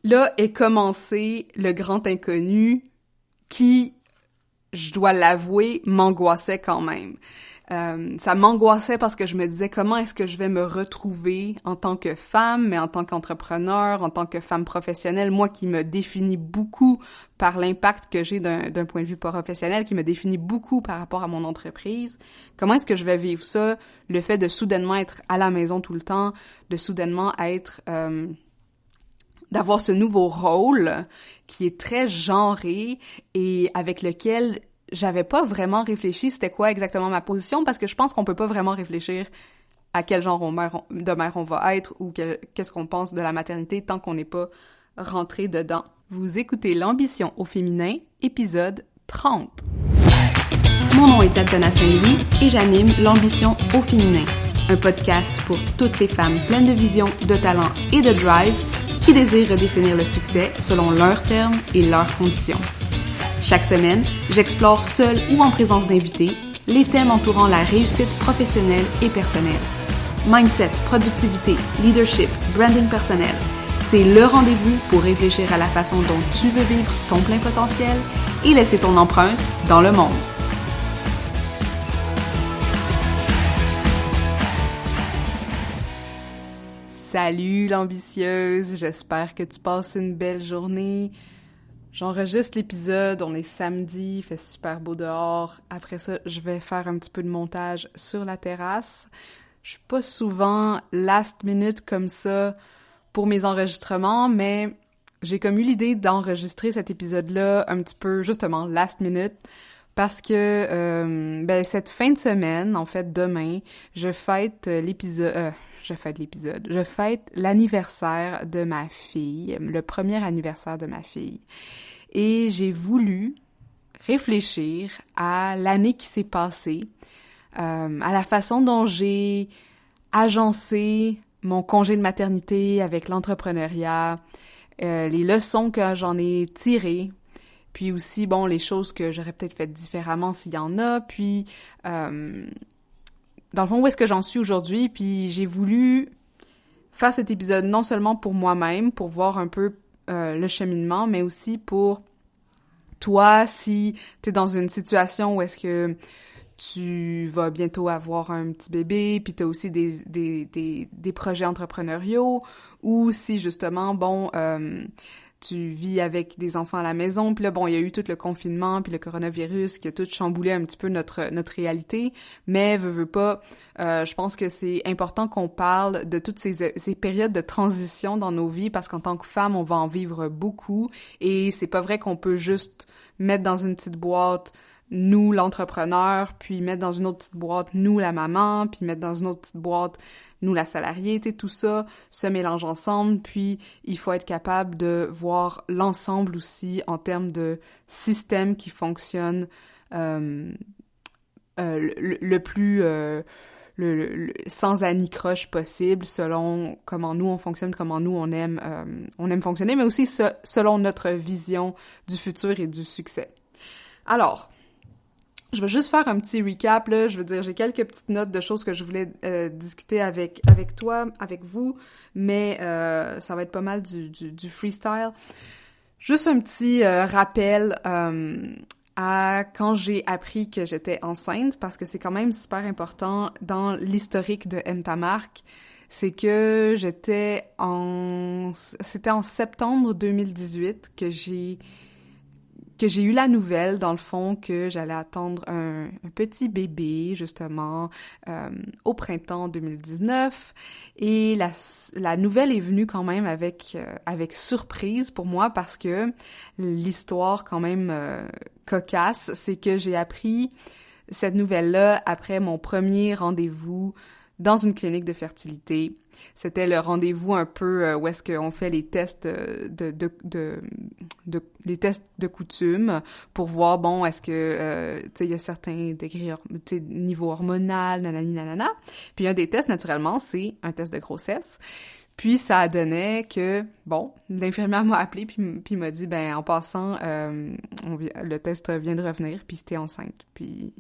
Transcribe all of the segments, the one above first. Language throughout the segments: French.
là est commencé le grand inconnu qui, je dois l'avouer, m'angoissait quand même. Ça m'angoissait parce que je me disais comment est-ce que je vais me retrouver en tant que femme, mais en tant qu'entrepreneur, en tant que femme professionnelle, moi qui me définis beaucoup par l'impact que j'ai d'un point de vue professionnel, qui me définit beaucoup par rapport à mon entreprise. Comment est-ce que je vais vivre ça, le fait de soudainement être à la maison tout le temps, de soudainement être... d'avoir ce nouveau rôle qui est très genré et avec lequel j'avais pas vraiment réfléchi c'était quoi exactement ma position, parce que je pense qu'on peut pas vraiment réfléchir à quel genre de mère on va être ou qu'est-ce qu'on pense de la maternité tant qu'on n'est pas rentré dedans. Vous écoutez L'ambition au féminin, épisode 30. Mon nom est Tatiana Saint-Louis et j'anime L'ambition au féminin, un podcast pour toutes les femmes pleines de vision, de talent et de drive qui désirent redéfinir le succès selon leurs termes et leurs conditions. Chaque semaine, j'explore seule ou en présence d'invités les thèmes entourant la réussite professionnelle et personnelle. Mindset, productivité, leadership, branding personnel, c'est le rendez-vous pour réfléchir à la façon dont tu veux vivre ton plein potentiel et laisser ton empreinte dans le monde. Salut l'ambitieuse, j'espère que tu passes une belle journée. J'enregistre l'épisode, on est samedi, il fait super beau dehors. Après ça, je vais faire un petit peu de montage sur la terrasse. Je suis pas souvent last minute comme ça pour mes enregistrements, mais j'ai comme eu l'idée d'enregistrer cet épisode-là un petit peu, justement, last minute, parce que cette fin de semaine, en fait, demain, je fête l'anniversaire de ma fille, le premier anniversaire de ma fille. Et j'ai voulu réfléchir à l'année qui s'est passée, à la façon dont j'ai agencé mon congé de maternité avec l'entrepreneuriat, les leçons que j'en ai tirées, puis aussi, les choses que j'aurais peut-être faites différemment s'il y en a, puis dans le fond, où est-ce que j'en suis aujourd'hui, puis j'ai voulu faire cet épisode non seulement pour moi-même, pour voir un peu le cheminement, mais aussi pour toi, si t'es dans une situation où est-ce que tu vas bientôt avoir un petit bébé, puis t'as aussi des projets entrepreneuriaux, ou si justement, tu vis avec des enfants à la maison, puis là, il y a eu tout le confinement, puis le coronavirus qui a tout chamboulé un petit peu notre réalité, mais veux pas, je pense que c'est important qu'on parle de toutes ces périodes de transition dans nos vies, parce qu'en tant que femme, on va en vivre beaucoup, et c'est pas vrai qu'on peut juste mettre dans une petite boîte nous, l'entrepreneur, puis mettre dans une autre petite boîte nous, la maman, puis mettre dans une autre petite boîte nous, la salariée, tout ça se mélange ensemble, puis il faut être capable de voir l'ensemble aussi en termes de système qui fonctionne le plus sans anicroche possible, selon comment nous on fonctionne, comment nous on aime fonctionner, mais aussi selon notre vision du futur et du succès. Alors, je vais juste faire un petit recap, là. Je veux dire, j'ai quelques petites notes de choses que je voulais discuter avec toi, avec vous, mais ça va être pas mal du freestyle. Juste un petit rappel à quand j'ai appris que j'étais enceinte, parce que c'est quand même super important dans l'historique de Aime ta marque. C'est que c'était en septembre 2018 que j'ai eu la nouvelle, dans le fond, que j'allais attendre un petit bébé, justement, au printemps 2019. Et la nouvelle est venue quand même avec surprise pour moi, parce que l'histoire quand même cocasse, c'est que j'ai appris cette nouvelle-là après mon premier rendez-vous dans une clinique de fertilité. C'était le rendez-vous un peu où est-ce qu'on fait les tests les tests de coutume pour voir, est-ce que, il y a certains degrés, niveau hormonal, nanani, nanana. Puis un des tests, naturellement, c'est un test de grossesse. Puis ça donnait que, l'infirmière m'a appelé puis m'a dit, en passant, le test vient de revenir, puis t'es enceinte. Puis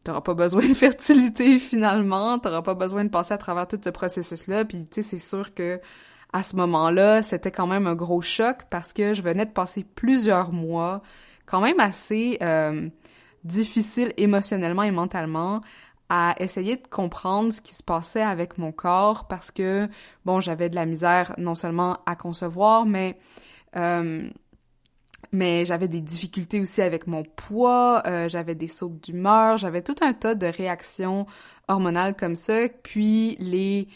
t'auras pas besoin de fertilité finalement, t'auras pas besoin de passer à travers tout ce processus-là, puis c'est sûr que à ce moment-là, c'était quand même un gros choc parce que je venais de passer plusieurs mois quand même assez difficiles émotionnellement et mentalement à essayer de comprendre ce qui se passait avec mon corps parce que, bon, j'avais de la misère non seulement à concevoir, mais j'avais des difficultés aussi avec mon poids, j'avais des sauts d'humeur, j'avais tout un tas de réactions hormonales comme ça. Puis les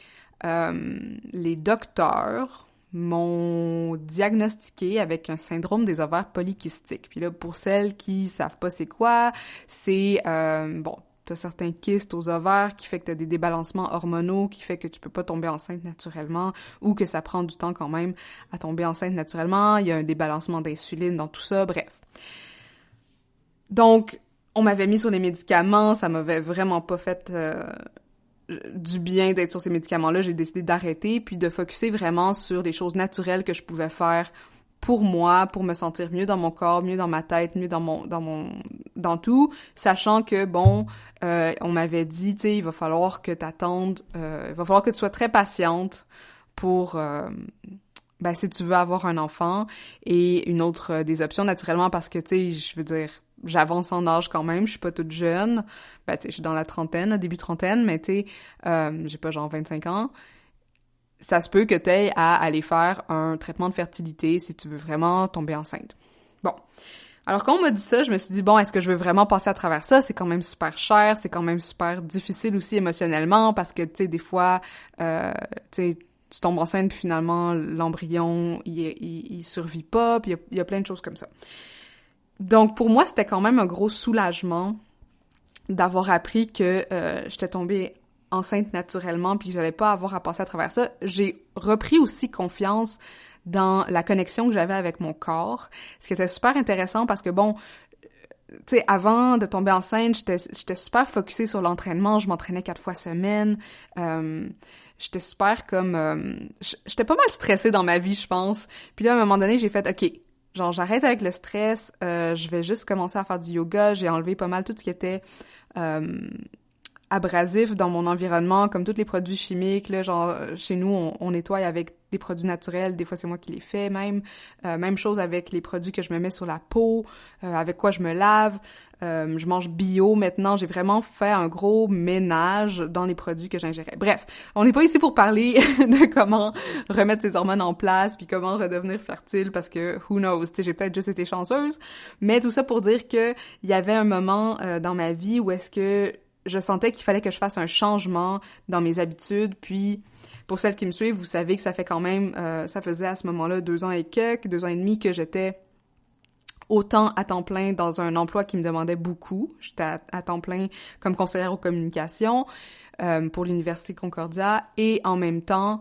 docteurs m'ont diagnostiqué avec un syndrome des ovaires polykystiques. Puis là, pour celles qui savent pas c'est quoi, c'est, bon, t'as certains kystes aux ovaires qui fait que t'as des débalancements hormonaux, qui fait que tu peux pas tomber enceinte naturellement ou que ça prend du temps quand même à tomber enceinte naturellement. Il y a un débalancement d'insuline dans tout ça, bref. Donc, on m'avait mis sur les médicaments, ça m'avait vraiment pas fait du bien d'être sur ces médicaments-là. J'ai décidé d'arrêter puis de focusser vraiment sur les choses naturelles que je pouvais faire pour moi, pour me sentir mieux dans mon corps, mieux dans ma tête, mieux dans tout, sachant que, bon, on m'avait dit, tu sais, il va falloir que t'attendes, il va falloir que tu sois très patiente pour, ben, si tu veux avoir un enfant, et une autre des options, naturellement, parce que, tu sais, je veux dire, j'avance en âge quand même, je suis pas toute jeune, ben, tu sais, je suis dans la trentaine, début trentaine, mais tu sais, j'ai pas genre 25 ans, ça se peut que tu aies à aller faire un traitement de fertilité si tu veux vraiment tomber enceinte. Bon. Alors, quand on m'a dit ça, je me suis dit, bon, est-ce que je veux vraiment passer à travers ça? C'est quand même super cher, c'est quand même super difficile aussi émotionnellement parce que, tu sais, des fois, tu sais, tu tombes enceinte puis finalement, l'embryon, il survit pas, puis il y a plein de choses comme ça. Donc, pour moi, c'était quand même un gros soulagement d'avoir appris que j'étais tombée enceinte naturellement puis que j'allais pas avoir à passer à travers ça. J'ai repris aussi confiance dans la connexion que j'avais avec mon corps, ce qui était super intéressant parce que bon, tu sais, avant de tomber enceinte, j'étais super focusée sur l'entraînement, je m'entraînais 4 fois semaine, j'étais super comme j'étais pas mal stressée dans ma vie, je pense. Puis là, à un moment donné, j'ai fait OK, genre j'arrête avec le stress, je vais juste commencer à faire du yoga, j'ai enlevé pas mal tout ce qui était abrasif dans mon environnement, comme tous les produits chimiques, là, genre, chez nous, on nettoie avec des produits naturels, des fois c'est moi qui les fais même. Même chose avec les produits que je me mets sur la peau, avec quoi je me lave. Je mange bio maintenant, j'ai vraiment fait un gros ménage dans les produits que j'ingérais. Bref, on n'est pas ici pour parler de comment remettre ses hormones en place, puis comment redevenir fertile, parce que who knows, tu sais, j'ai peut-être juste été chanceuse, mais tout ça pour dire que il y avait un moment dans ma vie où est-ce que je sentais qu'il fallait que je fasse un changement dans mes habitudes, puis pour celles qui me suivent, vous savez que ça fait quand même, ça faisait à ce moment-là 2 ans et quelques, 2 ans et demi que j'étais autant à temps plein dans un emploi qui me demandait beaucoup. J'étais à temps plein comme conseillère aux communications pour l'Université Concordia et en même temps,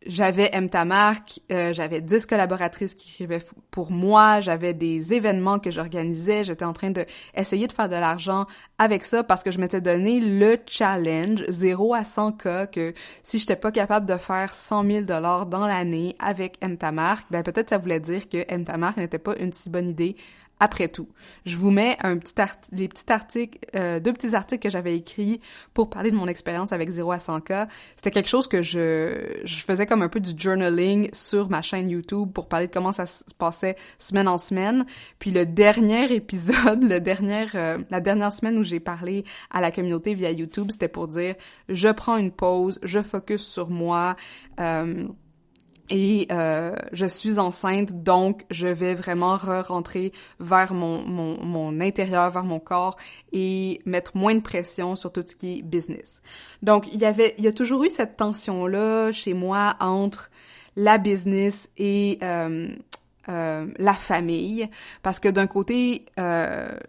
j'avais M. Ta Marque, j'avais 10 collaboratrices qui écrivaient pour moi, j'avais des événements que j'organisais, j'étais en train de essayer de faire de l'argent avec ça parce que je m'étais donné le challenge 0 à 100K que si j'étais pas capable de faire 100 000 $, dans l'année avec M. Ta Marque, ben peut-être ça voulait dire que M. Ta Marque n'était pas une si bonne idée. Après tout, je vous mets les petits articles, 2 petits articles que j'avais écrits pour parler de mon expérience avec 0 à 100K. C'était quelque chose que je faisais comme un peu du journaling sur ma chaîne YouTube pour parler de comment ça se passait semaine en semaine. Puis le dernier épisode, la dernière semaine où j'ai parlé à la communauté via YouTube, c'était pour dire je prends une pause, je focus sur moi. Et je suis enceinte, donc je vais vraiment rentrer vers mon intérieur, vers mon corps et mettre moins de pression sur tout ce qui est business. Donc il y a toujours eu cette tension-là chez moi entre la business et la famille, parce que d'un côté,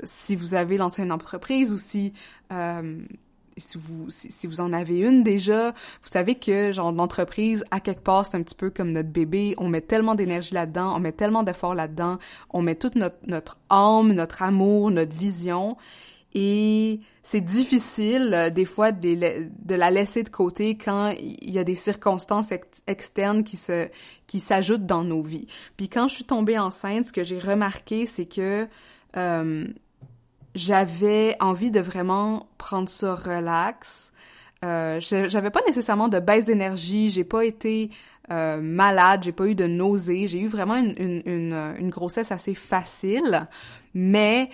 si vous avez lancé une entreprise ou si vous en avez une déjà, vous savez que genre l'entreprise à quelque part c'est un petit peu comme notre bébé, on met tellement d'énergie là-dedans, on met tellement d'efforts là-dedans, on met toute notre âme, notre amour, notre vision et c'est difficile des fois de la laisser de côté quand il y a des circonstances externes qui s'ajoutent dans nos vies. Puis quand je suis tombée enceinte, ce que j'ai remarqué c'est que j'avais envie de vraiment prendre ça relax. J'avais pas nécessairement de baisse d'énergie, j'ai pas été malade, j'ai pas eu de nausées, j'ai eu vraiment une grossesse assez facile, mais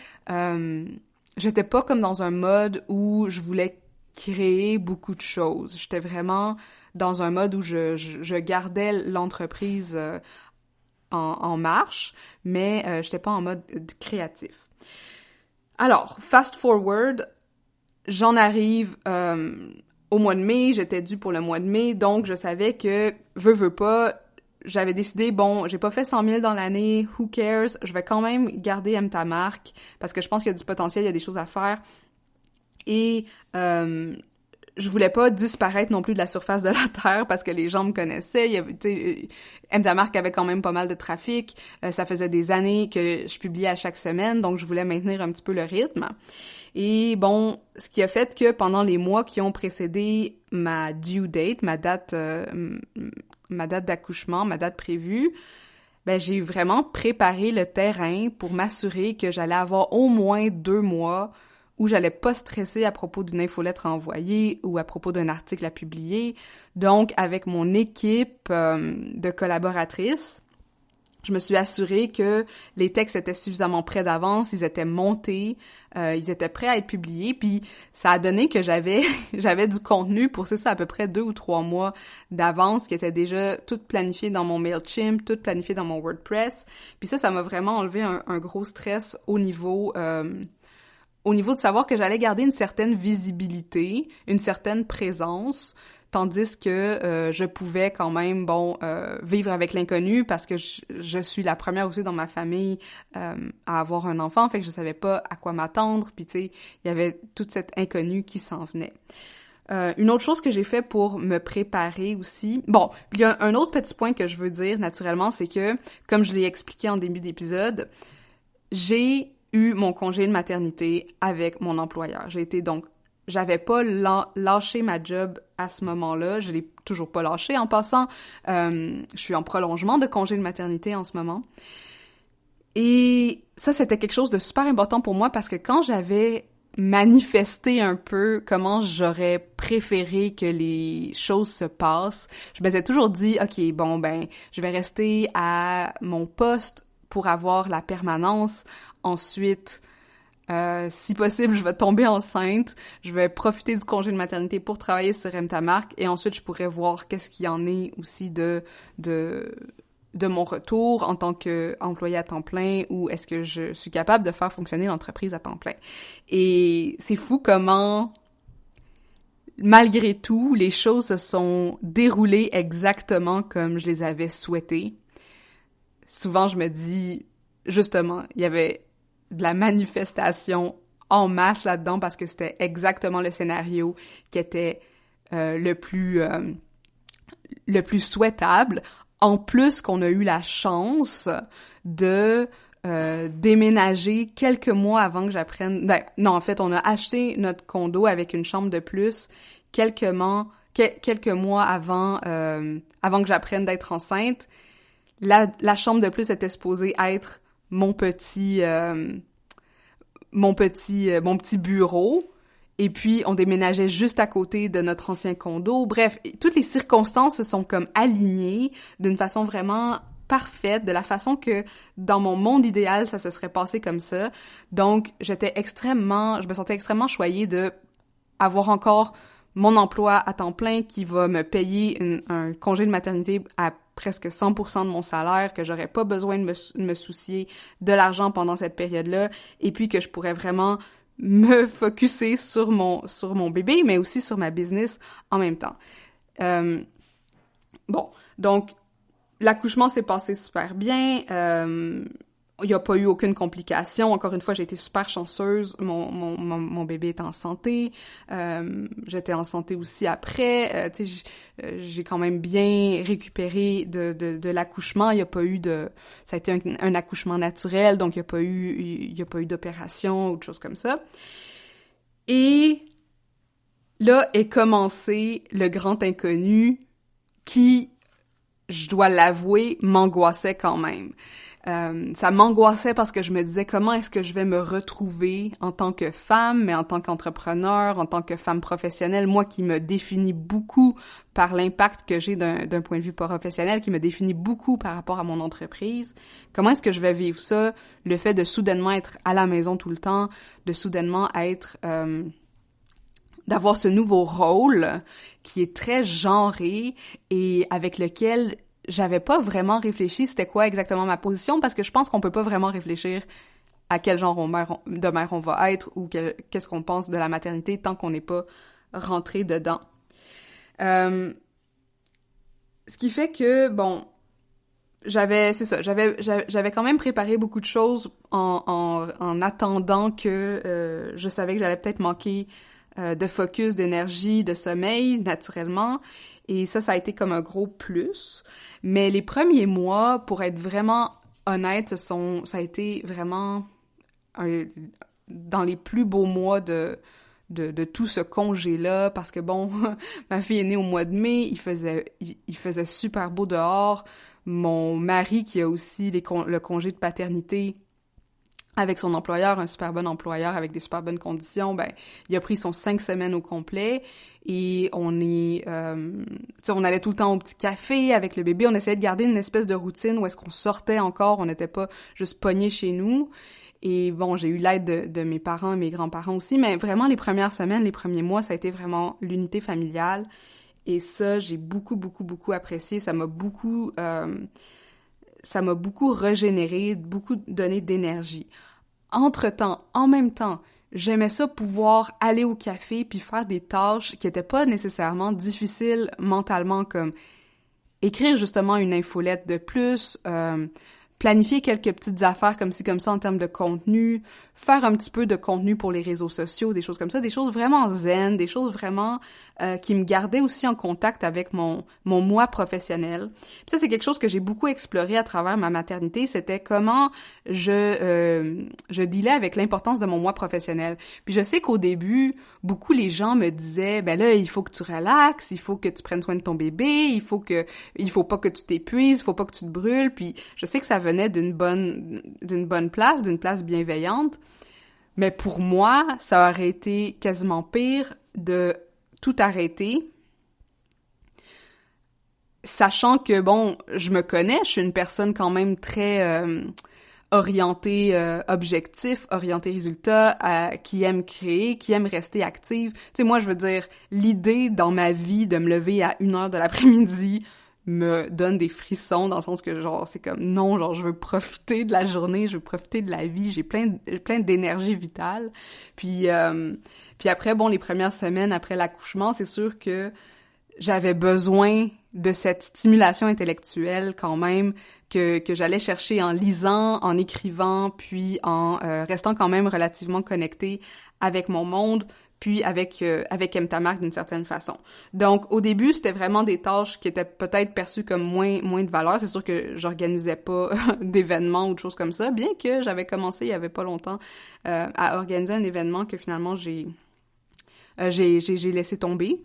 j'étais pas comme dans un mode où je voulais créer beaucoup de choses. J'étais vraiment dans un mode où je gardais l'entreprise en marche, mais j'étais pas en mode créatif. Alors, fast forward, j'en arrive au mois de mai, j'étais due pour le mois de mai, donc je savais que, veux pas, j'avais décidé, bon, j'ai pas fait 100 000 dans l'année, who cares, je vais quand même garder Aime ta marque, parce que je pense qu'il y a du potentiel, il y a des choses à faire, et je voulais pas disparaître non plus de la surface de la Terre, parce que les gens me connaissaient, il y avait, tu sais, Aime ta marque avait quand même pas mal de trafic, ça faisait des années que je publiais à chaque semaine, donc je voulais maintenir un petit peu le rythme. Et bon, ce qui a fait que pendant les mois qui ont précédé ma due date, ma date d'accouchement, ma date prévue, ben j'ai vraiment préparé le terrain pour m'assurer que j'allais avoir au moins 2 mois où j'allais pas stresser à propos d'une infolettre à envoyer ou à propos d'un article à publier. Donc, avec mon équipe de collaboratrices, je me suis assurée que les textes étaient suffisamment prêts d'avance, ils étaient montés, ils étaient prêts à être publiés, puis ça a donné que j'avais du contenu pour, c'est ça, à peu près 2 ou 3 mois d'avance qui était déjà tout planifié dans mon MailChimp, tout planifié dans mon WordPress. Puis ça m'a vraiment enlevé un gros stress au niveau de savoir que j'allais garder une certaine visibilité, une certaine présence, tandis que je pouvais quand même, vivre avec l'inconnu parce que je suis la première aussi dans ma famille à avoir un enfant, fait que je savais pas à quoi m'attendre, puis tu sais, il y avait toute cette inconnue qui s'en venait. Une autre chose que j'ai fait pour me préparer aussi... Bon, il y a un autre petit point que je veux dire, naturellement, c'est que, comme je l'ai expliqué en début d'épisode, j'ai eu mon congé de maternité avec mon employeur. J'avais pas lâché ma job à ce moment-là. Je l'ai toujours pas lâché. En passant, je suis en prolongement de congé de maternité en ce moment. Et ça, c'était quelque chose de super important pour moi parce que quand j'avais manifesté un peu comment j'aurais préféré que les choses se passent, je m'étais toujours dit, OK, je vais rester à mon poste pour avoir la permanence. Ensuite, si possible, je vais tomber enceinte, je vais profiter du congé de maternité pour travailler sur Aime ta marque et ensuite je pourrais voir qu'est-ce qu'il y en est aussi de mon retour en tant qu'employée à temps plein ou est-ce que je suis capable de faire fonctionner l'entreprise à temps plein. Et c'est fou comment, malgré tout, les choses se sont déroulées exactement comme je les avais souhaitées. Souvent, je me dis, justement, il y avait de la manifestation en masse là-dedans parce que c'était exactement le scénario qui était le plus souhaitable. En plus qu'on a eu la chance de déménager quelques mois avant que j'apprenne... en fait, on a acheté notre condo avec une chambre de plus quelques mois avant que j'apprenne d'être enceinte. La chambre de plus était supposée être mon petit bureau, et puis on déménageait juste à côté de notre ancien condo. Bref, toutes les circonstances se sont comme alignées d'une façon vraiment parfaite, de la façon que dans mon monde idéal, ça se serait passé comme ça. Donc, je me sentais extrêmement choyée de avoir encore mon emploi à temps plein qui va me payer un congé de maternité à presque 100% de mon salaire, que j'aurais pas besoin de me soucier de l'argent pendant cette période-là, et puis que je pourrais vraiment me focusser sur mon bébé, mais aussi sur ma business en même temps. Donc, l'accouchement s'est passé super bien. Il n'y a pas eu aucune complication. Encore une fois, j'ai été super chanceuse. Mon bébé est en santé. J'étais en santé aussi après. J'ai quand même bien récupéré de l'accouchement. Il n'y a pas eu ça a été un accouchement naturel, donc il n'y a pas eu d'opération ou de choses comme ça. Et là est commencé le grand inconnu qui, je dois l'avouer, m'angoissait quand même. Ça m'angoissait parce que je me disais comment est-ce que je vais me retrouver en tant que femme, mais en tant qu'entrepreneur, en tant que femme professionnelle, moi qui me définis beaucoup par l'impact que j'ai d'un point de vue professionnel, qui me définit beaucoup par rapport à mon entreprise. Comment est-ce que je vais vivre ça? Le fait de soudainement être à la maison tout le temps, de soudainement être... d'avoir ce nouveau rôle qui est très genré et avec lequel j'avais pas vraiment réfléchi c'était quoi exactement ma position parce que je pense qu'on peut pas vraiment réfléchir à quel genre de mère on va être ou qu'est-ce qu'on pense de la maternité tant qu'on n'est pas rentré dedans. Ce qui fait que, bon, j'avais quand même préparé beaucoup de choses en attendant que je savais que j'allais peut-être manquer de focus, d'énergie, de sommeil, naturellement. Et ça a été comme un gros plus. Mais les premiers mois, pour être vraiment honnête, ça a été vraiment dans les plus beaux mois de tout ce congé-là, parce que bon, ma fille est née au mois de mai, il faisait super beau dehors. Mon mari, qui a aussi le congé de paternité, avec son employeur, un super bon employeur avec des super bonnes conditions, ben il a pris son 5 semaines au complet et on allait tout le temps au petit café avec le bébé, on essayait de garder une espèce de routine où est-ce qu'on sortait encore, on n'était pas juste pognés chez nous. Et bon, j'ai eu l'aide de mes parents et mes grands-parents aussi, mais vraiment les premières semaines, les premiers mois, ça a été vraiment l'unité familiale. Et ça, j'ai beaucoup, beaucoup, beaucoup apprécié. Ça m'a beaucoup régénéré, beaucoup donné d'énergie. Entre-temps, en même temps, j'aimais ça pouvoir aller au café puis faire des tâches qui étaient pas nécessairement difficiles mentalement, comme écrire justement une infolette de plus, planifier quelques petites affaires comme ci, comme ça en termes de contenu, faire un petit peu de contenu pour les réseaux sociaux, des choses comme ça, des choses vraiment zen, des choses vraiment qui me gardaient aussi en contact avec mon moi professionnel. Puis ça, c'est quelque chose que j'ai beaucoup exploré à travers ma maternité, c'était comment je dealais avec l'importance de mon moi professionnel. Puis je sais qu'au début, beaucoup les gens me disaient, ben là, il faut que tu relaxes, il faut que tu prennes soin de ton bébé, il faut pas que tu t'épuises, il faut pas que tu te brûles, puis je sais que ça venait d'une bonne place, d'une place bienveillante, mais pour moi, ça aurait été quasiment pire de tout arrêter, sachant que, bon, je me connais, je suis une personne quand même très orientée objectif, orientée résultat, qui aime créer, qui aime rester active. Tu sais, moi, je veux dire, l'idée dans ma vie de me lever à 1h de l'après-midi me donne des frissons dans le sens que genre c'est comme non, genre je veux profiter de la journée, je veux profiter de la vie, j'ai plein d'énergie vitale. Puis après bon, les premières semaines après l'accouchement, c'est sûr que j'avais besoin de cette stimulation intellectuelle quand même que j'allais chercher en lisant, en écrivant, puis en restant quand même relativement connectée avec mon monde, puis avec Mtamark d'une certaine façon. Donc, au début, c'était vraiment des tâches qui étaient peut-être perçues comme moins de valeur. C'est sûr que j'organisais pas d'événements ou de choses comme ça, bien que j'avais commencé il y avait pas longtemps à organiser un événement que finalement j'ai laissé tomber.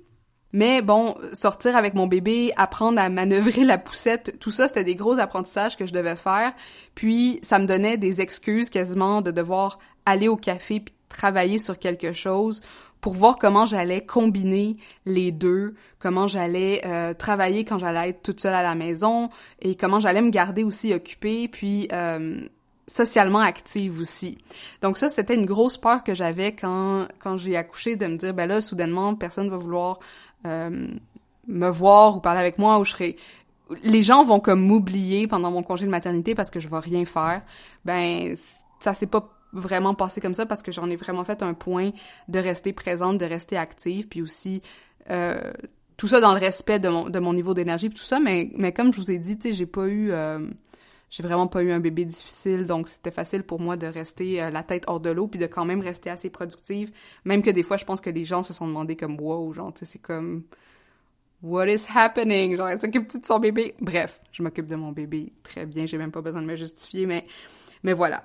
Mais bon, sortir avec mon bébé, apprendre à manœuvrer la poussette, tout ça, c'était des gros apprentissages que je devais faire. Puis, ça me donnait des excuses quasiment de devoir aller au café puis travailler sur quelque chose pour voir comment j'allais combiner les deux, comment j'allais travailler quand j'allais être toute seule à la maison et comment j'allais me garder aussi occupée, puis socialement active aussi. Donc ça, c'était une grosse peur que j'avais quand j'ai accouché, de me dire, ben là, soudainement, personne va vouloir me voir ou parler avec moi, ou les gens vont comme m'oublier pendant mon congé de maternité parce que je vais rien faire. Ben, ça s'est pas vraiment passé comme ça parce que j'en ai vraiment fait un point de rester présente, de rester active, puis aussi tout ça dans le respect de mon niveau d'énergie puis tout ça, mais comme je vous ai dit, tu sais, j'ai vraiment pas eu un bébé difficile, donc c'était facile pour moi de rester la tête hors de l'eau puis de quand même rester assez productive, même que des fois je pense que les gens se sont demandé comme wow, genre tu sais, c'est comme what is happening, genre elle s'occupe-tu de son bébé? Bref, je m'occupe de mon bébé très bien, j'ai même pas besoin de me justifier, mais voilà.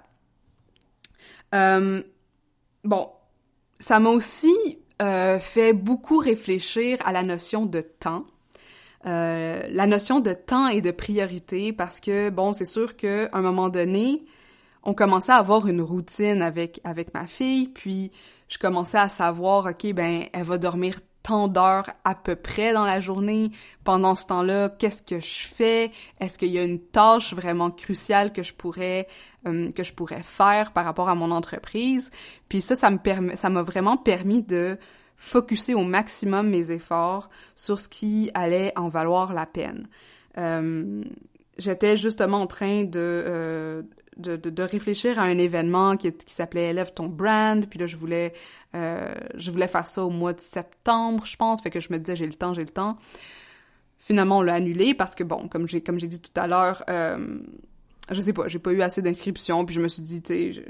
Bon, ça m'a aussi fait beaucoup réfléchir à la notion de temps. la notion de temps et de priorité, parce que, bon, c'est sûr qu'à un moment donné, on commençait à avoir une routine avec ma fille, puis je commençais à savoir, OK, ben, elle va dormir tant d'heures à peu près dans la journée. Pendant ce temps-là, qu'est-ce que je fais? Est-ce qu'il y a une tâche vraiment cruciale que je pourrais faire par rapport à mon entreprise? Puis ça m'a vraiment permis de focusser au maximum mes efforts sur ce qui allait en valoir la peine. J'étais justement en train de réfléchir à un événement qui s'appelait Élève ton brand, puis là je voulais faire ça au mois de septembre, je pense, fait que je me disais j'ai le temps. Finalement on l'a annulé parce que bon, comme j'ai dit tout à l'heure, je sais pas, j'ai pas eu assez d'inscriptions, puis je me suis dit tu sais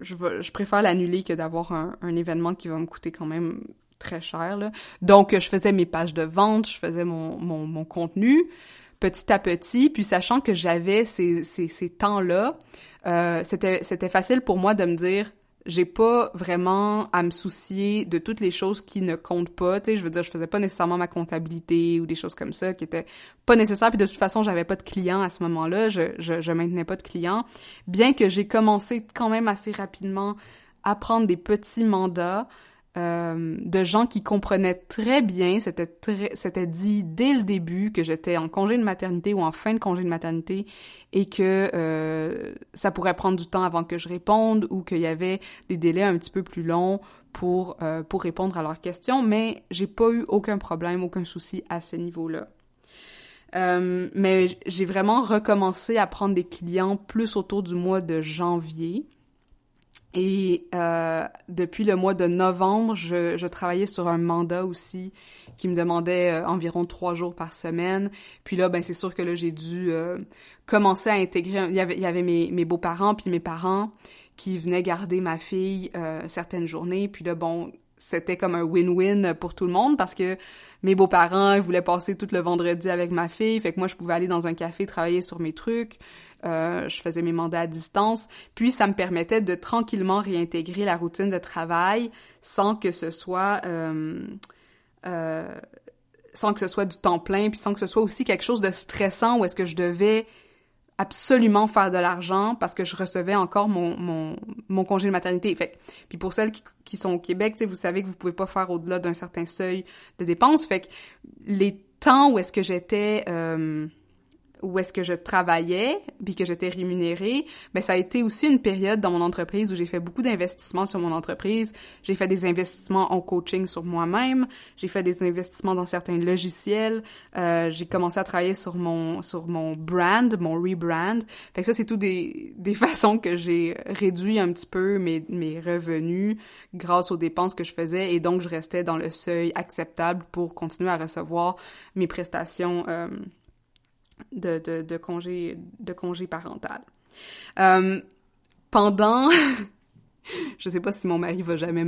je préfère l'annuler que d'avoir un événement qui va me coûter quand même très cher là. Donc je faisais mes pages de vente, je faisais mon contenu petit à petit, puis sachant que j'avais ces temps-là, c'était facile pour moi de me dire j'ai pas vraiment à me soucier de toutes les choses qui ne comptent pas, tu sais, je veux dire, je faisais pas nécessairement ma comptabilité ou des choses comme ça qui étaient pas nécessaires, puis de toute façon, j'avais pas de clients à ce moment-là, je maintenais pas de clients, bien que j'ai commencé quand même assez rapidement à prendre des petits mandats, de gens qui comprenaient très bien, c'était dit dès le début que j'étais en congé de maternité ou en fin de congé de maternité et que ça pourrait prendre du temps avant que je réponde ou qu'il y avait des délais un petit peu plus longs pour répondre à leurs questions, mais j'ai pas eu aucun problème, aucun souci à ce niveau-là. Mais j'ai vraiment recommencé à prendre des clients plus autour du mois de janvier. Et depuis le mois de novembre, je travaillais sur un mandat aussi qui me demandait environ 3 jours par semaine. Puis là, ben c'est sûr que là, j'ai dû commencer à intégrer... Il y avait mes beaux-parents puis mes parents qui venaient garder ma fille certaines journées. Puis là, bon, c'était comme un win-win pour tout le monde parce que mes beaux-parents, ils voulaient passer tout le vendredi avec ma fille. Fait que moi, je pouvais aller dans un café travailler sur mes trucs. Je faisais mes mandats à distance, puis ça me permettait de tranquillement réintégrer la routine de travail sans que ce soit du temps plein, puis sans que ce soit aussi quelque chose de stressant où est-ce que je devais absolument faire de l'argent parce que je recevais encore mon congé de maternité. Fait que, puis pour celles qui sont au Québec, tu sais, vous savez que vous pouvez pas faire au-delà d'un certain seuil de dépenses. Fait que les temps où est-ce que je travaillais, puis que j'étais rémunérée, ben ça a été aussi une période dans mon entreprise où j'ai fait beaucoup d'investissements sur mon entreprise. J'ai fait des investissements en coaching sur moi-même, j'ai fait des investissements dans certains logiciels, j'ai commencé à travailler sur mon brand, mon rebrand. Fait que ça, c'est tout des façons que j'ai réduit un petit peu mes revenus grâce aux dépenses que je faisais, et donc je restais dans le seuil acceptable pour continuer à recevoir mes prestations de congé parental. Pendant je sais pas si mon mari va jamais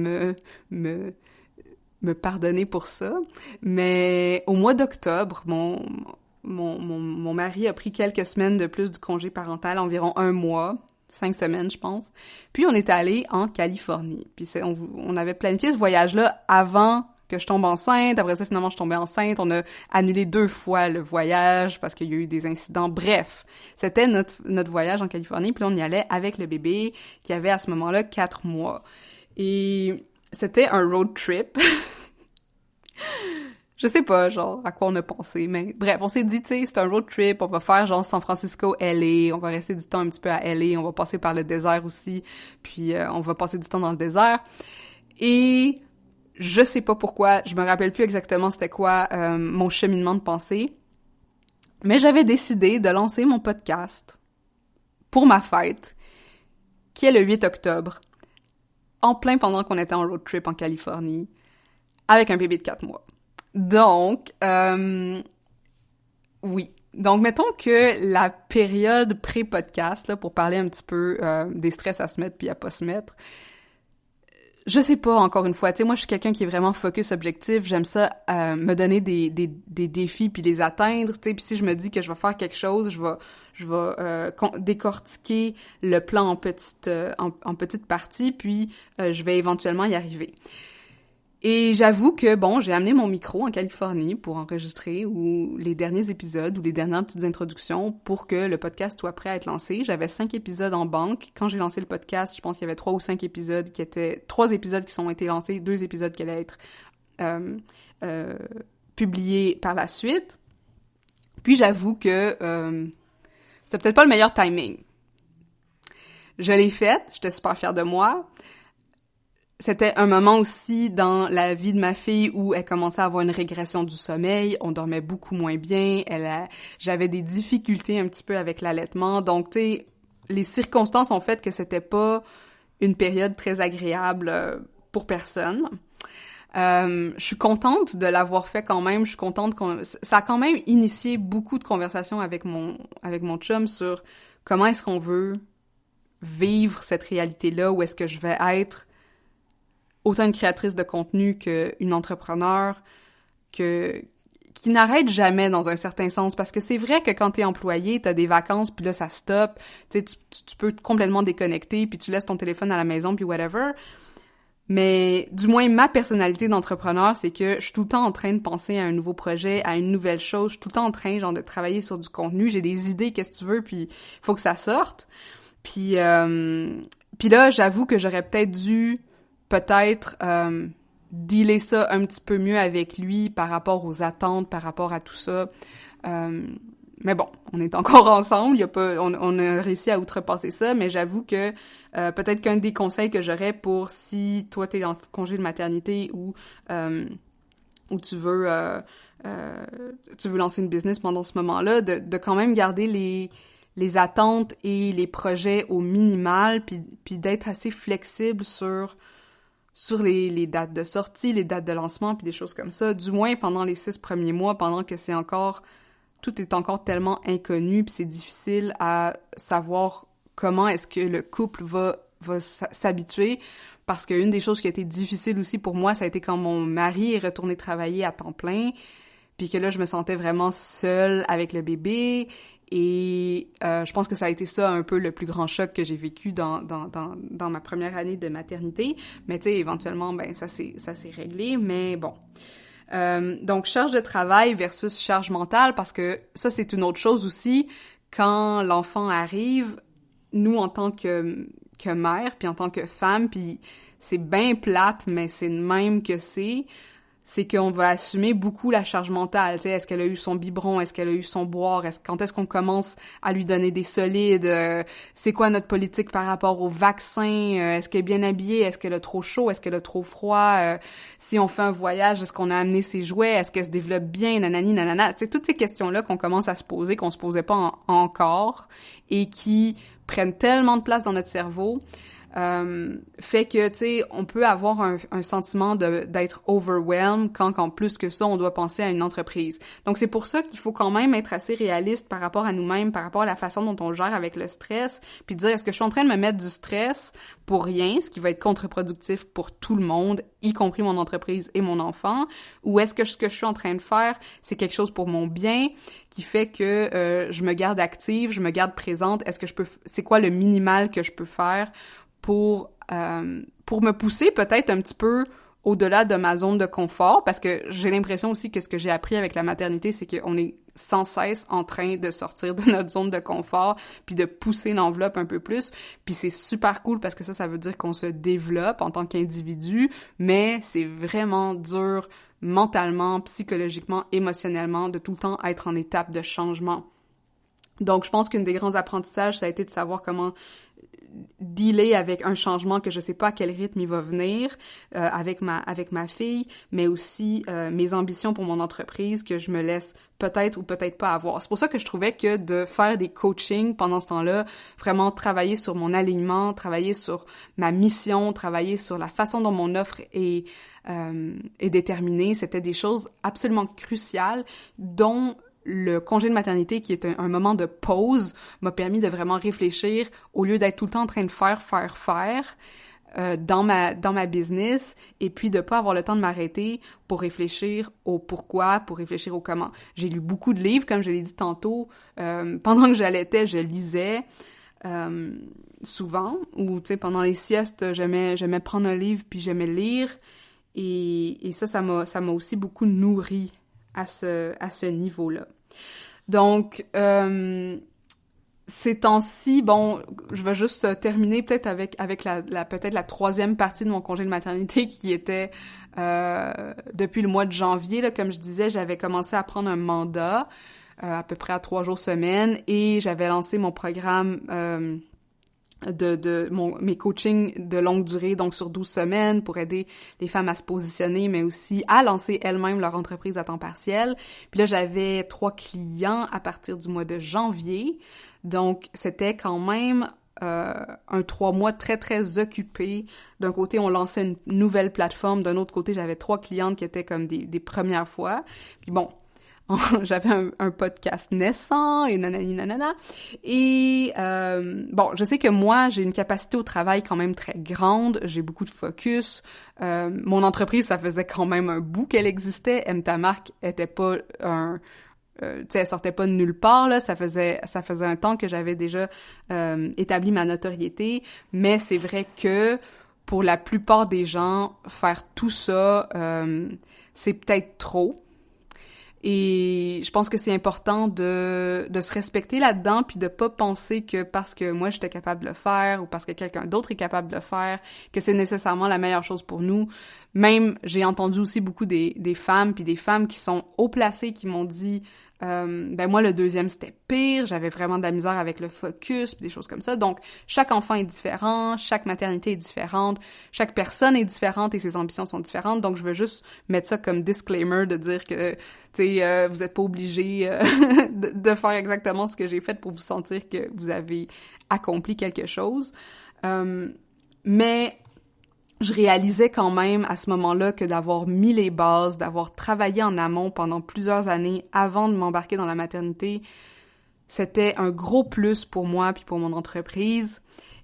me pardonner pour ça, mais au mois d'octobre, mon mari a pris quelques semaines de plus du congé parental, environ 1 mois, 5 semaines, je pense. Puis on est allé en Californie. Puis on avait planifié ce voyage-là avant que je tombe enceinte. Après ça, finalement, je tombais enceinte. On a annulé 2 fois le voyage parce qu'il y a eu des incidents. Bref, c'était notre voyage en Californie. Puis là, on y allait avec le bébé qui avait à ce moment-là 4 mois. Et c'était un road trip. Je sais pas, genre, à quoi on a pensé, mais bref, on s'est dit, tu sais, c'est un road trip, on va faire genre San Francisco, LA, on va rester du temps un petit peu à LA, on va passer par le désert aussi, puis on va passer du temps dans le désert. Et je sais pas pourquoi, je me rappelle plus exactement c'était quoi mon cheminement de pensée, mais j'avais décidé de lancer mon podcast pour ma fête, qui est le 8 octobre, en plein pendant qu'on était en road trip en Californie, avec un bébé de 4 mois. Donc, oui. Donc, mettons que la période pré-podcast, là, pour parler un petit peu des stress à se mettre puis à pas se mettre, je sais pas, encore une fois, tu sais, moi, je suis quelqu'un qui est vraiment focus objectif, j'aime ça me donner des défis puis les atteindre, tu sais, puis si je me dis que je vais faire quelque chose, je vais décortiquer le plan en petites parties, puis je vais éventuellement y arriver. Et j'avoue que, bon, j'ai amené mon micro en Californie pour enregistrer ou les derniers épisodes ou les dernières petites introductions pour que le podcast soit prêt à être lancé. J'avais 5 épisodes en banque. Quand j'ai lancé le podcast, je pense qu'il y avait 3 ou 5 épisodes qui étaient... 3 épisodes qui ont été lancés, 2 épisodes qui allaient être publiés par la suite. Puis j'avoue que c'était peut-être pas le meilleur timing. Je l'ai faite, j'étais super fière de moi. C'était un moment aussi dans la vie de ma fille où elle commençait à avoir une régression du sommeil, on dormait beaucoup moins bien, j'avais des difficultés un petit peu avec l'allaitement, donc tu sais, les circonstances ont fait que c'était pas une période très agréable pour personne. Je suis contente de l'avoir fait quand même, je suis contente ça a quand même initié beaucoup de conversations avec mon chum sur comment est-ce qu'on veut vivre cette réalité-là, où est-ce que je vais être autant une créatrice de contenu qu'une entrepreneur, qui n'arrête jamais dans un certain sens, parce que c'est vrai que quand t'es employé, t'as des vacances, puis là, ça stoppe, tu sais, tu peux complètement déconnecter, puis tu laisses ton téléphone à la maison, puis whatever, mais du moins, ma personnalité d'entrepreneur, c'est que je suis tout le temps en train de penser à un nouveau projet, à une nouvelle chose, je suis tout le temps en train, genre, de travailler sur du contenu, j'ai des idées, qu'est-ce que tu veux, puis faut que ça sorte, puis là, j'avoue que j'aurais peut-être dû dealer ça un petit peu mieux avec lui par rapport aux attentes, par rapport à tout ça. Mais bon, on est encore ensemble, on a réussi à outrepasser ça, mais j'avoue que peut-être qu'un des conseils que j'aurais pour si toi t'es en congé de maternité ou tu veux lancer une business pendant ce moment-là, de quand même garder les attentes et les projets au minimal, puis d'être assez flexible sur les dates de sortie, les dates de lancement, puis des choses comme ça, du moins pendant les 6 premiers mois, pendant que tout est encore tellement inconnu, puis c'est difficile à savoir comment est-ce que le couple va s'habituer, parce qu'une des choses qui a été difficile aussi pour moi, ça a été quand mon mari est retourné travailler à temps plein, puis que là, je me sentais vraiment seule avec le bébé, et je pense que ça a été ça un peu le plus grand choc que j'ai vécu dans ma première année de maternité. Mais tu sais, éventuellement, ben ça s'est réglé, mais bon. Donc, charge de travail versus charge mentale, parce que ça, c'est une autre chose aussi. Quand l'enfant arrive, nous, en tant que mère, puis en tant que femme, puis c'est bien plate, mais c'est de même que c'est qu'on va assumer beaucoup la charge mentale. Tu sais, est-ce qu'elle a eu son biberon? Est-ce qu'elle a eu son boire? Quand est-ce qu'on commence à lui donner des solides? C'est quoi notre politique par rapport au vaccin? Est-ce qu'elle est bien habillée? Est-ce qu'elle a trop chaud? Est-ce qu'elle a trop froid? Si on fait un voyage, est-ce qu'on a amené ses jouets? Est-ce qu'elle se développe bien? Nanani, nanana. Tu sais, toutes ces questions-là qu'on commence à se poser, qu'on se posait pas encore, et qui prennent tellement de place dans notre cerveau, fait que, tu sais, on peut avoir un sentiment d'être overwhelmed quand, en plus que ça, on doit penser à une entreprise. Donc, c'est pour ça qu'il faut quand même être assez réaliste par rapport à nous-mêmes, par rapport à la façon dont on gère avec le stress, puis dire, est-ce que je suis en train de me mettre du stress pour rien, ce qui va être contre-productif pour tout le monde, y compris mon entreprise et mon enfant, ou est-ce que ce que je suis en train de faire, c'est quelque chose pour mon bien, qui fait que je me garde active, je me garde présente, c'est quoi le minimal que je peux faire pour me pousser peut-être un petit peu au-delà de ma zone de confort, parce que j'ai l'impression aussi que ce que j'ai appris avec la maternité, c'est qu'on est sans cesse en train de sortir de notre zone de confort, puis de pousser l'enveloppe un peu plus, puis c'est super cool parce que ça veut dire qu'on se développe en tant qu'individu, mais c'est vraiment dur mentalement, psychologiquement, émotionnellement, de tout le temps être en étape de changement. Donc, je pense qu'une des grands apprentissages, ça a été de savoir comment dealer avec un changement que je sais pas à quel rythme il va venir avec ma fille, mais aussi mes ambitions pour mon entreprise que je me laisse peut-être ou peut-être pas avoir. C'est pour ça que je trouvais que de faire des coachings pendant ce temps-là, vraiment travailler sur mon alignement, travailler sur ma mission, travailler sur la façon dont mon offre est déterminée, c'était des choses absolument cruciales dont le congé de maternité, qui est un moment de pause, m'a permis de vraiment réfléchir au lieu d'être tout le temps en train de faire dans ma business, et puis de pas avoir le temps de m'arrêter pour réfléchir au pourquoi, pour réfléchir au comment. J'ai lu beaucoup de livres, comme je l'ai dit tantôt. Pendant que j'allaitais, je lisais souvent, ou tu sais, pendant les siestes, j'aimais prendre un livre puis j'aimais lire. Et ça m'a aussi beaucoup nourri à ce niveau-là. Donc, ces temps-ci, bon, je vais juste terminer peut-être avec peut-être la troisième partie de mon congé de maternité qui était depuis le mois de janvier, là, comme je disais, j'avais commencé à prendre un mandat à peu près à 3 jours semaine et j'avais lancé mon programme mes coachings de longue durée, donc sur 12 semaines, pour aider les femmes à se positionner, mais aussi à lancer elles-mêmes leur entreprise à temps partiel. Puis là, j'avais 3 clients à partir du mois de janvier. Donc, c'était quand même un 3 mois très, très occupé. D'un côté, on lançait une nouvelle plateforme. D'un autre côté, j'avais 3 clientes qui étaient comme des premières fois. Puis bon, j'avais un podcast naissant et nanani nanana. Et bon, je sais que moi, j'ai une capacité au travail quand même très grande. J'ai beaucoup de focus. Mon entreprise, ça faisait quand même un bout qu'elle existait. Aime ta marque était pas tu sais, elle sortait pas de nulle part, là. Ça faisait un temps que j'avais déjà établi ma notoriété. Mais c'est vrai que pour la plupart des gens, faire tout ça, c'est peut-être trop. Et je pense que c'est important de se respecter là-dedans puis de pas penser que parce que moi j'étais capable de le faire ou parce que quelqu'un d'autre est capable de le faire que c'est nécessairement la meilleure chose pour nous. Même, j'ai entendu aussi beaucoup des femmes puis des femmes qui sont haut placées qui m'ont dit ben moi le deuxième c'était pire, j'avais vraiment de la misère avec le focus pis des choses comme ça. Donc chaque enfant est différent, chaque maternité est différente, chaque personne est différente et ses ambitions sont différentes. Donc je veux juste mettre ça comme disclaimer de dire que tu sais vous êtes pas obligé de faire exactement ce que j'ai fait pour vous sentir que vous avez accompli quelque chose. Mais je réalisais quand même à ce moment-là que d'avoir mis les bases, d'avoir travaillé en amont pendant plusieurs années avant de m'embarquer dans la maternité, c'était un gros plus pour moi puis pour mon entreprise.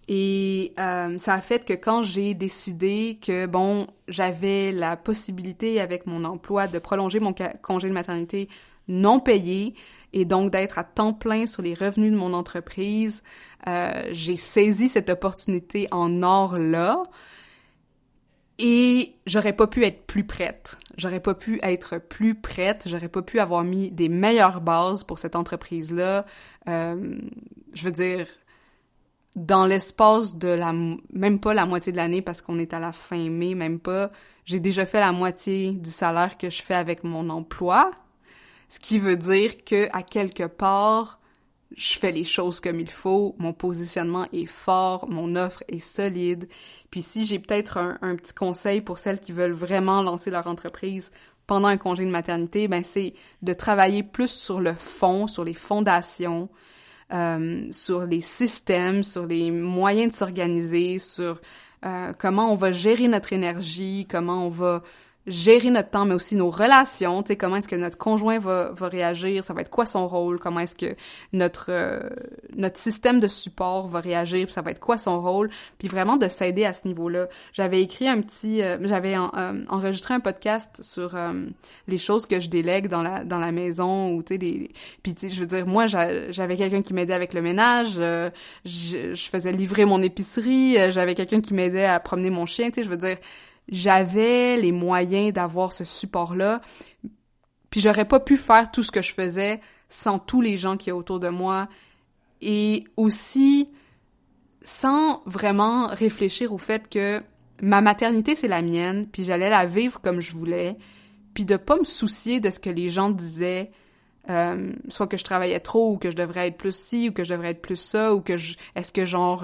Et ça a fait que quand j'ai décidé que, bon, j'avais la possibilité avec mon emploi de prolonger mon congé de maternité non payé et donc d'être à temps plein sur les revenus de mon entreprise, j'ai saisi cette opportunité en or-là. Et j'aurais pas pu être plus prête. J'aurais pas pu avoir mis des meilleures bases pour cette entreprise-là. Je veux dire, dans l'espace de même pas la moitié de l'année parce qu'on est à la fin mai, même pas, j'ai déjà fait la moitié du salaire que je fais avec mon emploi. Ce qui veut dire que, à quelque part, je fais les choses comme il faut, mon positionnement est fort, mon offre est solide. Puis si j'ai peut-être un petit conseil pour celles qui veulent vraiment lancer leur entreprise pendant un congé de maternité, ben c'est de travailler plus sur le fond, sur les fondations, sur les systèmes, sur les moyens de s'organiser, sur comment on va gérer notre énergie, comment on va gérer notre temps, mais aussi nos relations, tu sais, comment est-ce que notre conjoint va réagir, ça va être quoi son rôle, comment est-ce que notre système de support va réagir, puis ça va être quoi son rôle, puis vraiment de s'aider à ce niveau-là. J'avais écrit j'avais enregistré un podcast sur les choses que je délègue dans la maison, ou tu sais, puis tu sais, je veux dire, moi, j'avais quelqu'un qui m'aidait avec le ménage, je faisais livrer mon épicerie, j'avais quelqu'un qui m'aidait à promener mon chien, tu sais, je veux dire, j'avais les moyens d'avoir ce support-là, puis j'aurais pas pu faire tout ce que je faisais sans tous les gens qui est autour de moi, et aussi sans vraiment réfléchir au fait que ma maternité, c'est la mienne, puis j'allais la vivre comme je voulais, puis de pas me soucier de ce que les gens disaient, soit que je travaillais trop, ou que je devrais être plus ci, ou que je devrais être plus ça, ou que est-ce que genre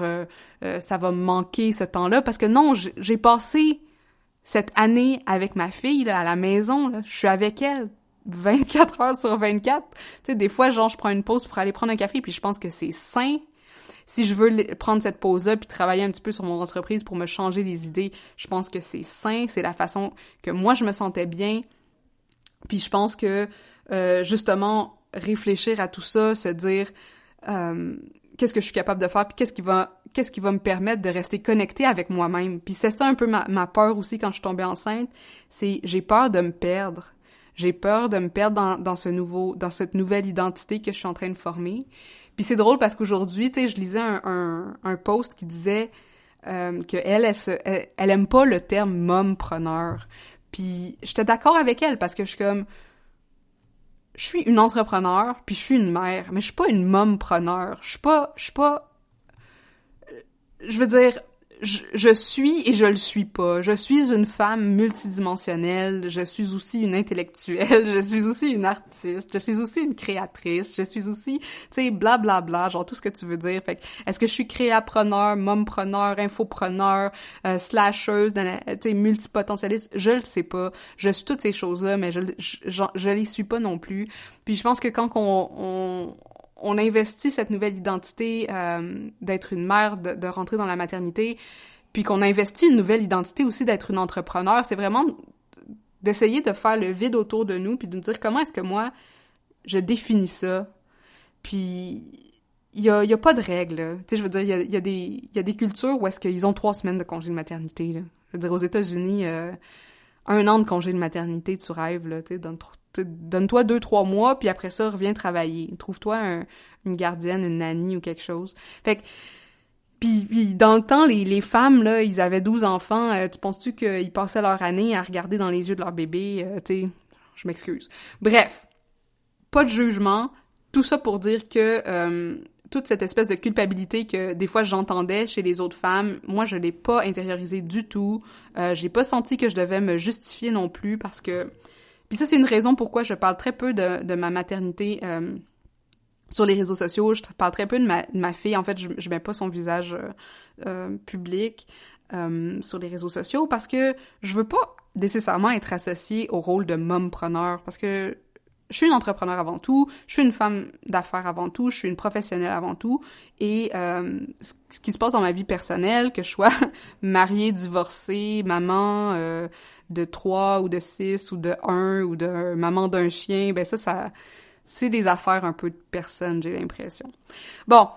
ça va me manquer ce temps-là, parce que non, j'ai passé cette année avec ma fille là, à la maison, là, je suis avec elle 24 heures sur 24. Tu sais, des fois, genre, je prends une pause pour aller prendre un café, puis je pense que c'est sain. Si je veux prendre cette pause-là puis travailler un petit peu sur mon entreprise pour me changer les idées, je pense que c'est sain, c'est la façon que moi, je me sentais bien. Puis je pense que, justement, réfléchir à tout ça, se dire qu'est-ce que je suis capable de faire, puis qu'est-ce qui va me permettre de rester connectée avec moi-même. Puis c'est ça un peu ma peur aussi quand je suis tombée enceinte, c'est j'ai peur de me perdre. J'ai peur de me perdre dans cette nouvelle identité que je suis en train de former. Puis c'est drôle parce qu'aujourd'hui, tu sais, je lisais un post qui disait que elle aime pas le terme mompreneur. Puis j'étais d'accord avec elle parce que je suis une entrepreneur, puis je suis une mère, mais je suis pas une mompreneur. Je veux dire, je suis et je le suis pas. Je suis une femme multidimensionnelle, je suis aussi une intellectuelle, je suis aussi une artiste, je suis aussi une créatrice, je suis aussi, tu sais, blablabla, genre tout ce que tu veux dire. Fait que, est-ce que je suis créapreneur, mompreneur, infopreneur, slasheuse, tu sais, multipotentialiste? Je le sais pas. Je suis toutes ces choses-là, mais je les suis pas non plus. Puis je pense que quand on investit cette nouvelle identité d'être une mère, de rentrer dans la maternité, puis qu'on investit une nouvelle identité aussi d'être une entrepreneur, c'est vraiment d'essayer de faire le vide autour de nous, puis de nous dire comment est-ce que moi, je définis ça. Puis, il y a pas de règles. Tu sais, je veux dire, il y a des cultures où est-ce qu'ils ont 3 semaines de congé de maternité, là. Je veux dire, aux États-Unis, 1 an de congé de maternité, tu rêves, là, tu sais, donne-toi 2-3 mois, puis après ça, reviens travailler. Trouve-toi une gardienne, une nanny ou quelque chose. Fait que, puis dans le temps, les femmes, là, ils avaient 12 enfants. Tu penses-tu qu'ils passaient leur année à regarder dans les yeux de leur bébé? Tu sais, je m'excuse. Bref, pas de jugement. Tout ça pour dire que toute cette espèce de culpabilité que des fois j'entendais chez les autres femmes, moi, je l'ai pas intériorisée du tout. J'ai pas senti que je devais me justifier non plus parce que... Puis ça, c'est une raison pourquoi je parle très peu de ma maternité sur les réseaux sociaux. Je parle très peu de ma fille. En fait, je mets pas son visage public sur les réseaux sociaux parce que je veux pas nécessairement être associée au rôle de mompreneur parce que je suis une entrepreneur avant tout, je suis une femme d'affaires avant tout, je suis une professionnelle avant tout, et ce qui se passe dans ma vie personnelle, que je sois mariée, divorcée, maman de 3 ou de 6 ou de 1 ou de maman d'un chien, ben ça c'est des affaires un peu de personne, j'ai l'impression. Bon,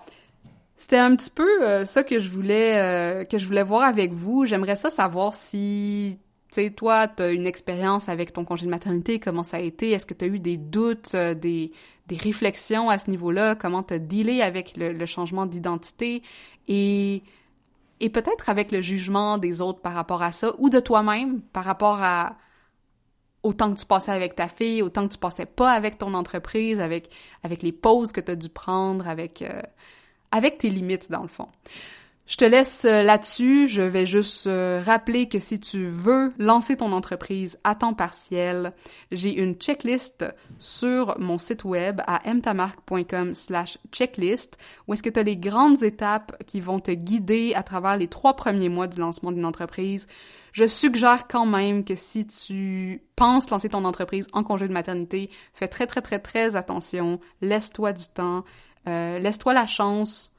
c'était un petit peu ça que je voulais voir avec vous. J'aimerais ça savoir si... Tu sais, toi, t'as une expérience avec ton congé de maternité, comment ça a été? Est-ce que t'as eu des doutes, des réflexions à ce niveau-là? Comment t'as dealé avec le changement d'identité? Et peut-être avec le jugement des autres par rapport à ça, ou de toi-même par rapport au temps que tu passais avec ta fille, au temps que tu passais pas avec ton entreprise, avec les pauses que t'as dû prendre, avec tes limites, dans le fond. Je te laisse là-dessus. Je vais juste rappeler que si tu veux lancer ton entreprise à temps partiel, j'ai une checklist sur mon site web à mtamarque.com/checklist où est-ce que tu as les grandes étapes qui vont te guider à travers les 3 premiers mois du lancement d'une entreprise. Je suggère quand même que si tu penses lancer ton entreprise en congé de maternité, fais très, très, très, très attention. Laisse-toi du temps. Laisse-toi la chance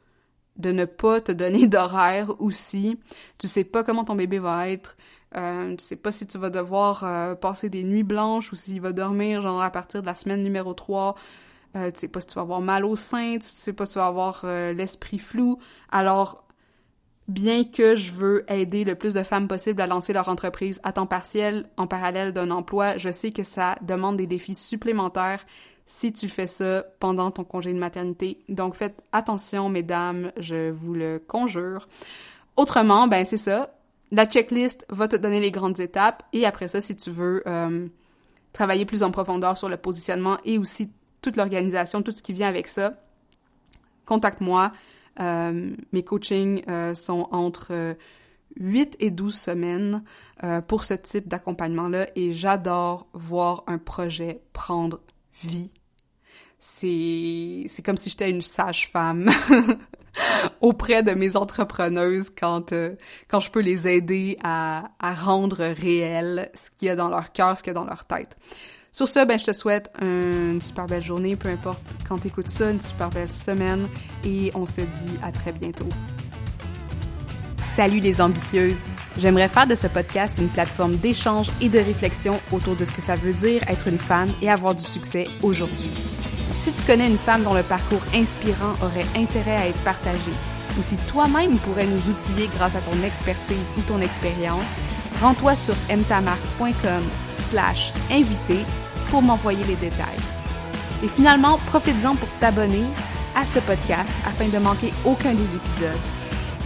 de ne pas te donner d'horaire aussi. Tu sais pas comment ton bébé va être. Tu sais pas si tu vas devoir passer des nuits blanches ou s'il va dormir genre à partir de la semaine numéro 3. Tu sais pas si tu vas avoir mal au sein. Tu sais pas si tu vas avoir l'esprit flou. Alors, bien que je veux aider le plus de femmes possible à lancer leur entreprise à temps partiel en parallèle d'un emploi, je sais que ça demande des défis supplémentaires si tu fais ça pendant ton congé de maternité. Donc, faites attention, mesdames, je vous le conjure. Autrement, ben c'est ça. La checklist va te donner les grandes étapes et après ça, si tu veux travailler plus en profondeur sur le positionnement et aussi toute l'organisation, tout ce qui vient avec ça, contacte-moi. Mes coachings sont entre 8 et 12 semaines pour ce type d'accompagnement-là et j'adore voir un projet prendre vie. C'est comme si j'étais une sage-femme auprès de mes entrepreneuses quand je peux les aider à rendre réel ce qu'il y a dans leur cœur, ce qu'il y a dans leur tête. Sur ce, ben je te souhaite une super belle journée, peu importe quand t'écoutes ça, une super belle semaine et on se dit à très bientôt. Salut les ambitieuses! J'aimerais faire de ce podcast une plateforme d'échange et de réflexion autour de ce que ça veut dire être une femme et avoir du succès aujourd'hui. Si tu connais une femme dont le parcours inspirant aurait intérêt à être partagé, ou si toi-même pourrais nous outiller grâce à ton expertise ou ton expérience, rends-toi sur mtamarque.com/invité pour m'envoyer les détails. Et finalement, profite-en pour t'abonner à ce podcast afin de manquer aucun des épisodes.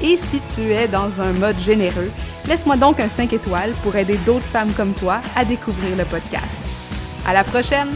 Et si tu es dans un mode généreux, laisse-moi donc un 5 étoiles pour aider d'autres femmes comme toi à découvrir le podcast. À la prochaine!